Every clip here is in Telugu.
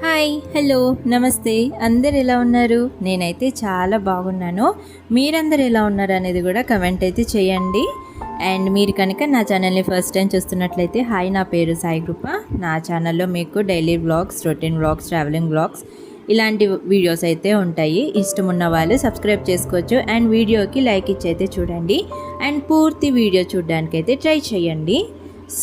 హాయ్ హలో నమస్తే అందరు ఎలా ఉన్నారు? నేనైతే చాలా బాగున్నాను. మీరందరు ఎలా ఉన్నారు అనేది కూడా కమెంట్ అయితే చేయండి. అండ్ మీరు కనుక నా ఛానల్ని ఫస్ట్ టైం చూస్తున్నట్లయితే హాయ్, నా పేరు సాయి కృప. నా ఛానల్లో మీకు daily vlogs, routine vlogs, travelling vlogs ఇలాంటి వీడియోస్ అయితే ఉంటాయి. ఇష్టం ఉన్న వాళ్ళు సబ్స్క్రైబ్ చేసుకోవచ్చు. అండ్ వీడియోకి లైక్ ఇచ్చి అయితే చూడండి. అండ్ పూర్తి వీడియో చూడడానికి అయితే ట్రై చేయండి.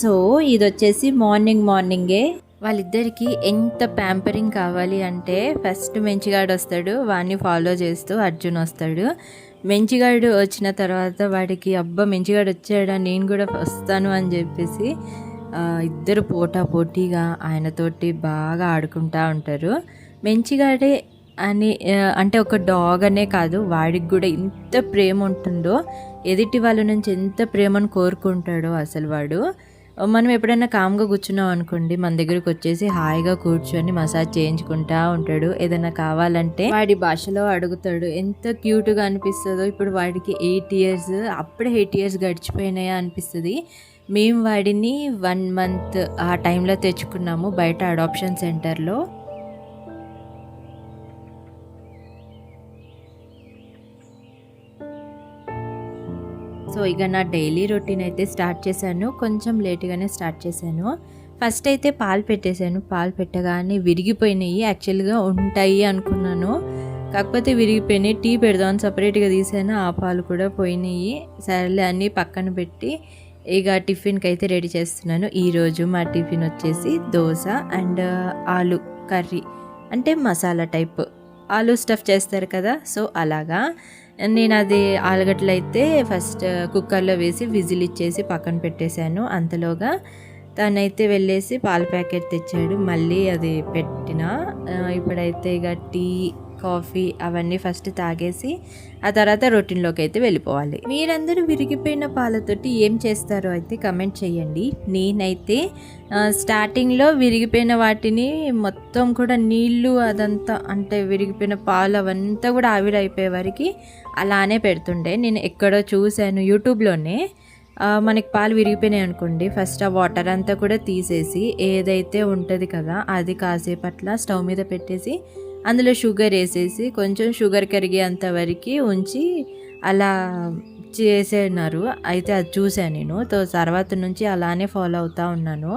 సో ఇది వచ్చేసి మార్నింగే వాళ్ళిద్దరికి ఎంత ప్యాంపరింగ్ కావాలి అంటే, ఫస్ట్ మంచిగాడు వస్తాడు, వాడిని ఫాలో చేస్తూ అర్జున్ వస్తాడు. మంచిగాడు వచ్చిన తర్వాత వాడికి అబ్బా మంచిగాడు వచ్చాడా నేను కూడా వస్తాను అని చెప్పేసి ఇద్దరు పోటీగా ఆయనతోటి బాగా ఆడుకుంటూ ఉంటారు. మంచిగాడే అని అంటే ఒక డాగ్ అనే కాదు, వాడికి కూడా ఎంత ప్రేమ ఉంటుందో, ఎదుటి వాళ్ళ నుంచి ఎంత ప్రేమను కోరుకుంటాడో అసలు వాడు. మనం ఎప్పుడైనా కామ్గా కూర్చున్నాం అనుకోండి, మన దగ్గరకు వచ్చేసి హాయిగా కూర్చొని మసాజ్ చేయించుకుంటా ఉంటాడు. ఏదైనా కావాలంటే వాడి భాషలో అడుగుతాడు. ఎంత క్యూట్గా అనిపిస్తుందో. ఇప్పుడు వాడికి 8 years, అప్పుడే 8 years గడిచిపోయినాయా అనిపిస్తుంది. మేము వాడిని 1 month ఆ టైంలో తెచ్చుకున్నాము బయట అడాప్షన్ సెంటర్లో. సో ఇక నా డైలీ రొటీన్ అయితే స్టార్ట్ చేశాను. కొంచెం లేట్గానే స్టార్ట్ చేశాను. ఫస్ట్ అయితే పాలు పెట్టేశాను. పాలు పెట్టగానే విరిగిపోయినాయి. యాక్చువల్గా ఉంటాయి అనుకున్నాను, కాకపోతే విరిగిపోయినాయి. టీ పెడదామని సపరేట్గా తీసాను, ఆ పాలు కూడా పోయినాయి. సరేలే అన్నీ పక్కన పెట్టి ఇక టిఫిన్కి అయితే రెడీ చేస్తున్నాను. ఈరోజు మా టిఫిన్ వచ్చేసి దోశ అండ్ ఆలు కర్రీ, అంటే మసాలా టైప్ ఆలు స్టఫ్ చేస్తారు కదా, సో అలాగా. నేను అది ఆలుగడ్డలు అయితే ఫస్ట్ కుక్కర్లో వేసి విజిల్ ఇచ్చేసి పక్కన పెట్టేశాను. అంతలోగా తనైతే వెళ్ళేసి పాల ప్యాకెట్ తెచ్చాడు, మళ్ళీ అది పెట్టిన. ఇప్పుడైతే ఇక టీ, కాఫీ అవన్నీ ఫస్ట్ తాగేసి ఆ తర్వాత రొటీన్లోకి అయితే వెళ్ళిపోవాలి. మీరందరూ విరిగిపోయిన పాలతోటి ఏం చేస్తారో అయితే కమెంట్ చేయండి. నేనైతే స్టార్టింగ్లో విరిగిపోయిన వాటిని మొత్తం కూడా నీళ్ళు అదంతా, అంటే విరిగిపోయిన పాలు అవంతా కూడా ఆవిరైపోయే వరకు అలానే పెడుతుండే. నేను ఎక్కడో చూశాను యూట్యూబ్లోనే, మనకి పాలు విరిగిపోయినాయి అనుకోండి, ఫస్ట్ ఆ వాటర్ అంతా కూడా తీసేసి ఏదైతే ఉంటుంది కదా అది కాసేపు అట్లా స్టవ్ మీద పెట్టేసి అందులో షుగర్ వేసేసి కొంచెం షుగర్ కరిగేంత వరకు ఉంచి అలా చేసేనారు. అయితే అది చూసాను నేను. తర్వాత నుంచి అలానే ఫాలో అవుతూ ఉన్నాను.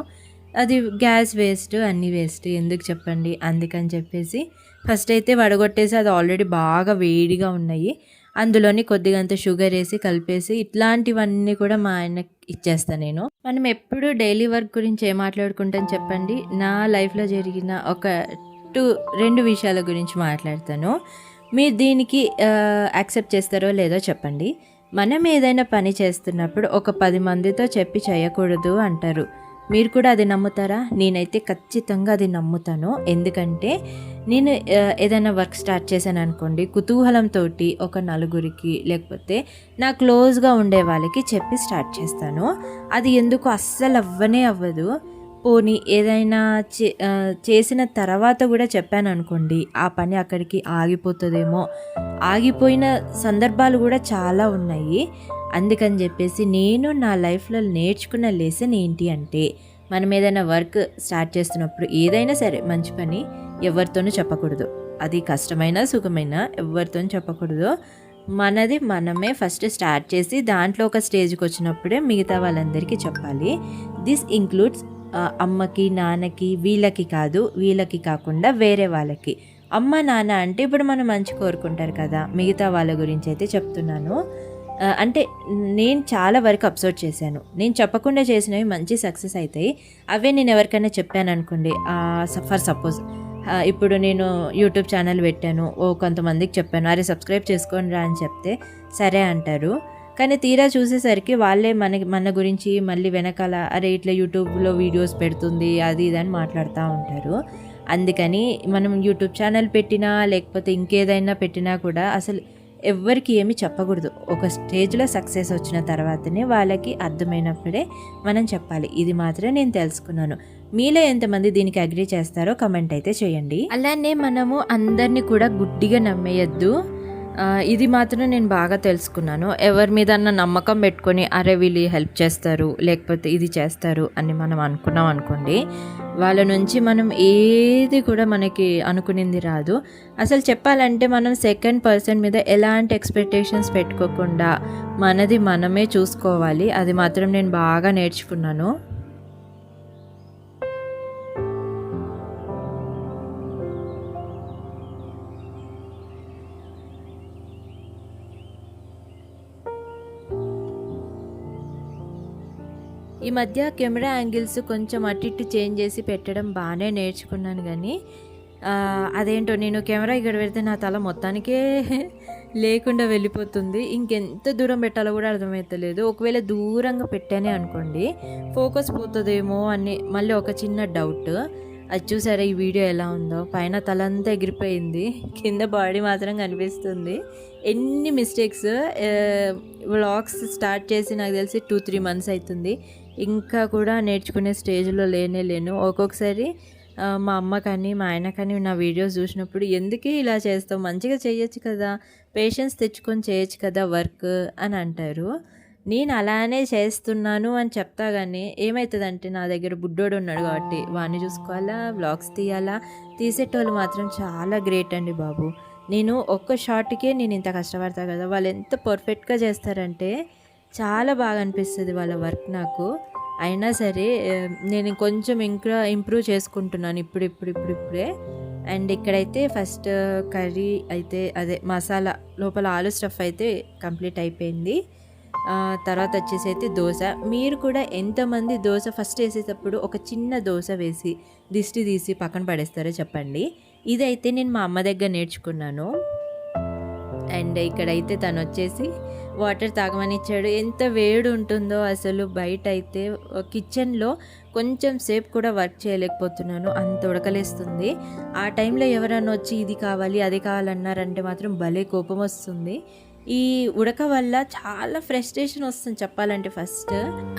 అది గ్యాస్ వేస్ట్, అన్నీ వేస్ట్ ఎందుకు చెప్పండి. అందుకని చెప్పేసి ఫస్ట్ అయితే వడగొట్టేసి, అది ఆల్రెడీ బాగా వేడిగా ఉన్నాయి, అందులోని కొద్దిగంత షుగర్ వేసి కలిపేసి ఇట్లాంటివన్నీ కూడా మా ఆయనకి ఇచ్చేస్తాను నేను. మనం ఎప్పుడు డైలీ వర్క్ గురించి ఏం మాట్లాడుకుంటాం చెప్పండి. నా లైఫ్లో జరిగిన ఒక 2 విషయాల గురించి మాట్లాడతాను. మీరు దీనికి యాక్సెప్ట్ చేస్తారో లేదో చెప్పండి. మనం ఏదైనా పని చేస్తున్నప్పుడు ఒక 10 మందితో చెప్పి చేయకూడదు అంటారు. మీరు కూడా అది నమ్ముతారా? నేనైతే ఖచ్చితంగా అది నమ్ముతాను. ఎందుకంటే నేను ఏదైనా వర్క్ స్టార్ట్ చేశాను అనుకోండి, కుతూహలంతో ఒక 4గురికి లేకపోతే నా క్లోజ్గా ఉండే వాళ్ళకి చెప్పి స్టార్ట్ చేస్తాను. అది ఎందుకు అస్సలు అవ్వదు. పోనీ ఏదైనా చేసిన తర్వాత కూడా చెప్పాను అనుకోండి, ఆ పని అక్కడికి ఆగిపోతుందేమో. ఆగిపోయిన సందర్భాలు కూడా చాలా ఉన్నాయి. అందుకని చెప్పేసి నేను నా లైఫ్లో నేర్చుకున్న లెసన్ ఏంటి అంటే, మనం ఏదైనా వర్క్ స్టార్ట్ చేస్తున్నప్పుడు ఏదైనా సరే మంచి పని ఎవరితోనూ చెప్పకూడదు. అది కష్టమైనా సుఖమైనా ఎవరితోనూ చెప్పకూడదు. మనది మనమే ఫస్ట్ స్టార్ట్ చేసి దాంట్లో ఒక స్టేజ్కి వచ్చినప్పుడే మిగతా వాళ్ళందరికీ చెప్పాలి. దిస్ ఇంక్లూడ్స్ అమ్మకి, నాన్నకి, వీళ్ళకి కాదు, వీళ్ళకి కాకుండా వేరే వాళ్ళకి. అమ్మ నాన్న అంటే ఇప్పుడు మనం మంచి కోరుకుంటారు కదా, మిగతా వాళ్ళ గురించి అయితే చెప్తున్నాను. అంటే నేను చాలా వరకు అబ్జర్వ్ చేశాను. నేను చెప్పకుండా చేసినవి మంచి సక్సెస్ అవుతాయి. అవే నేను ఎవరికైనా చెప్పాను అనుకోండి, ఫర్ సపోజ్ ఇప్పుడు నేను యూట్యూబ్ ఛానల్ పెట్టాను, కొంతమందికి చెప్పాను, అరే సబ్స్క్రైబ్ చేసుకోండి రా అని చెప్తే సరే అంటారు. కానీ తీరా చూసేసరికి వాళ్ళే మన గురించి మళ్ళీ వెనకాల అరే ఇట్లా యూట్యూబ్లో వీడియోస్ పెడుతుంది అది ఇది అని మాట్లాడుతూ ఉంటారు. అందుకని మనం యూట్యూబ్ ఛానల్ పెట్టినా లేకపోతే ఇంకేదైనా పెట్టినా కూడా అసలు ఎవ్వరికి ఏమీ చెప్పకూడదు. ఒక స్టేజ్లో సక్సెస్ వచ్చిన తర్వాతనే వాళ్ళకి అర్థమైనప్పుడే మనం చెప్పాలి. ఇది మాత్రం నేను తెలుసుకున్నాను. మీలో ఎంతమంది దీనికి అగ్రీ చేస్తారో కమెంట్ అయితే చేయండి. అలానే మనము అందరినీ కూడా గుడ్డిగా నమ్మేయద్దు. ఇది మాత్రం నేను బాగా తెలుసుకున్నాను. ఎవరి మీదన్నా నమ్మకం పెట్టుకొని అరే వీళ్ళు హెల్ప్ చేస్తారు, లేకపోతే ఇది చేస్తారు అని మనం అనుకున్నాం అనుకోండి, వాళ్ళ నుంచి మనం ఏది కూడా మనకి అనుకునింది రాదు. అసలు చెప్పాలంటే మనం సెకండ్ పర్సన్ మీద ఎలాంటి ఎక్స్పెక్టేషన్స్ పెట్టుకోకుండా మనది మనమే చూసుకోవాలి. అది మాత్రం నేను బాగా నేర్చుకున్నాను. ఈ మధ్య కెమెరా యాంగిల్స్ కొంచెం అటు ఇటు చేంజ్ చేసి పెట్టడం బాగానే నేర్చుకున్నాను, కానీ అదేంటో నేను కెమెరా ఇక్కడ పెడితే నా తల మొత్తానికే లేకుండా వెళ్ళిపోతుంది. ఇంకెంత దూరం పెట్టాలో కూడా అర్థమవుతలేదు. ఒకవేళ దూరంగా పెట్టానే అనుకోండి ఫోకస్ పోతుందేమో అని మళ్ళీ ఒక చిన్న డౌట్. అది చూసారా ఈ వీడియో ఎలా ఉందో, పైన తలంతా ఎగిరిపోయింది, కింద బాడీ మాత్రం కనిపిస్తుంది. ఎన్ని మిస్టేక్స్. వ్లాగ్స్ స్టార్ట్ చేసి నాకు తెలిసి 2-3 months అవుతుంది, ఇంకా కూడా నేర్చుకునే స్టేజ్లో లేను. ఒక్కొక్కసారి మా అమ్మ కానీ మా ఆయన కానీ నా వీడియోస్ చూసినప్పుడు ఎందుకే ఇలా చేస్తావు, మంచిగా చేయొచ్చు కదా, పేషెన్స్ తెచ్చుకొని చేయొచ్చు కదా వర్క్ అని అంటారు. నేను అలానే చేస్తున్నాను అని చెప్తా, కానీ ఏమవుతుందంటే నా దగ్గర బుడ్డోడు ఉన్నాడు కాబట్టి వాడిని చూసుకోవాలా, వ్లాగ్స్ తీయాలా. తీసేటోళ్ళు మాత్రం చాలా గ్రేట్ అండి బాబు. నేను ఒక్క షాట్కే నేను ఇంత కష్టపడతా కదా, వాళ్ళు ఎంత పర్ఫెక్ట్గా చేస్తారంటే చాలా బాగా అనిపిస్తుంది వాళ్ళ వర్క్ నాకు. అయినా సరే నేను కొంచెం ఇంకా ఇంప్రూవ్ చేసుకుంటున్నాను ఇప్పుడే. అండ్ ఇక్కడైతే ఫస్ట్ కర్రీ అయితే అదే మసాలా లోపల ఆలు స్టఫ్ అయితే కంప్లీట్ అయిపోయింది. తర్వాత వచ్చేసి అయితే దోశ. మీరు కూడా ఎంతమంది దోశ ఫస్ట్ వేసేటప్పుడు ఒక చిన్న దోశ వేసి దిష్టి తీసి పక్కన పడేస్తారో చెప్పండి. ఇదైతే నేను మా అమ్మ దగ్గర నేర్చుకున్నాను. అండ్ ఇక్కడైతే తను వచ్చేసి వాటర్ తాగమని ఇచ్చాడు. ఎంత వేడి ఉంటుందో అసలు బయట అయితే. కిచెన్లో కొంచెం సేపు కూడా వర్క్ చేయలేకపోతున్నాను, అంత ఉడకలేస్తుంది. ఆ టైంలో ఎవరైనా వచ్చి ఇది కావాలి అది కావాలన్నారంటే మాత్రం భలే కోపం వస్తుంది. ఈ ఉడక వల్ల చాలా ఫ్రస్ట్రేషన్ వస్తుంది చెప్పాలంటే. ఫస్ట్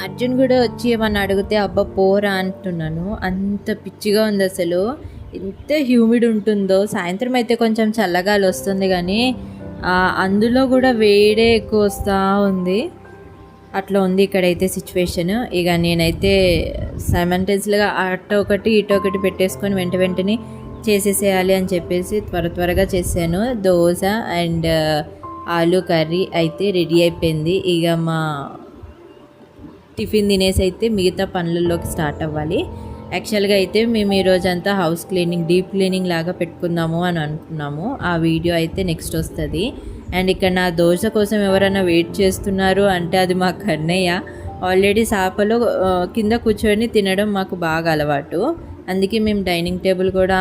అర్జున్ కూడా వచ్చి ఏమన్నా అడిగితే అబ్బా పోరా అంటున్నాను, అంత పిచ్చిగా ఉంది అసలు. ఎంత హ్యూమిడ్ ఉంటుందో. సాయంత్రం అయితే కొంచెం చల్లగాలి వస్తుంది, కానీ అందులో కూడా వేడే ఎక్కువ వస్తూ ఉంది. అట్లా ఉంది ఇక్కడైతే సిచ్యువేషన్. ఇక నేనైతే సైమల్టేనియస్గా అటు ఒకటి ఇటు ఒకటి పెట్టేసుకొని వెంటనే చేసేసేయాలి అని చెప్పేసి త్వరగా చేశాను. దోశ అండ్ ఆలు కర్రీ అయితే రెడీ అయిపోయింది. ఇక మా టిఫిన్ తినేసి అయితే మిగతా పనులలోకి స్టార్ట్ అవ్వాలి. యాక్చువల్గా అయితే మేము ఈరోజంతా హౌస్ క్లీనింగ్, డీప్ క్లీనింగ్ లాగా పెట్టుకుందాము అని అనుకున్నాము. ఆ వీడియో అయితే నెక్స్ట్ వస్తుంది. అండ్ ఇక్కడ నా దోశ కోసం ఎవరైనా వెయిట్ చేస్తున్నారు అంటే అది మా కన్నయ్య. ఆల్రెడీ సాపలో కింద కూర్చొని తినడం మాకు బాగా అలవాటు. అందుకే మేము డైనింగ్ టేబుల్ కూడా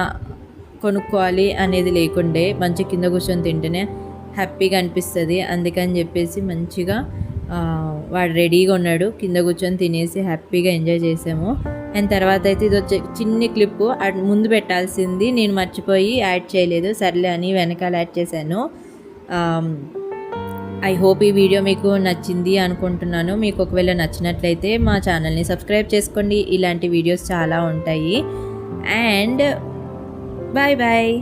కొనుక్కోవాలి అనేది లేకుండే, మంచి కింద కూర్చొని తింటేనే హ్యాపీగా అనిపిస్తుంది. అందుకని చెప్పేసి మంచిగా వాడు రెడీగా ఉన్నాడు, కింద కూర్చొని తినేసి హ్యాపీగా ఎంజాయ్ చేసాము. అండ్ తర్వాత అయితే ఇది వచ్చే చిన్ని క్లిప్పు ముందు పెట్టాల్సింది నేను మర్చిపోయి యాడ్ చేయలేదు, సర్లే అని వెనకాల యాడ్ చేశాను. ఐ హోప్ ఈ వీడియో మీకు నచ్చింది అనుకుంటున్నాను. మీకు ఒకవేళ నచ్చినట్లయితే మా ఛానల్ని సబ్స్క్రైబ్ చేసుకోండి, ఇలాంటి వీడియోస్ చాలా ఉంటాయి. And bye bye.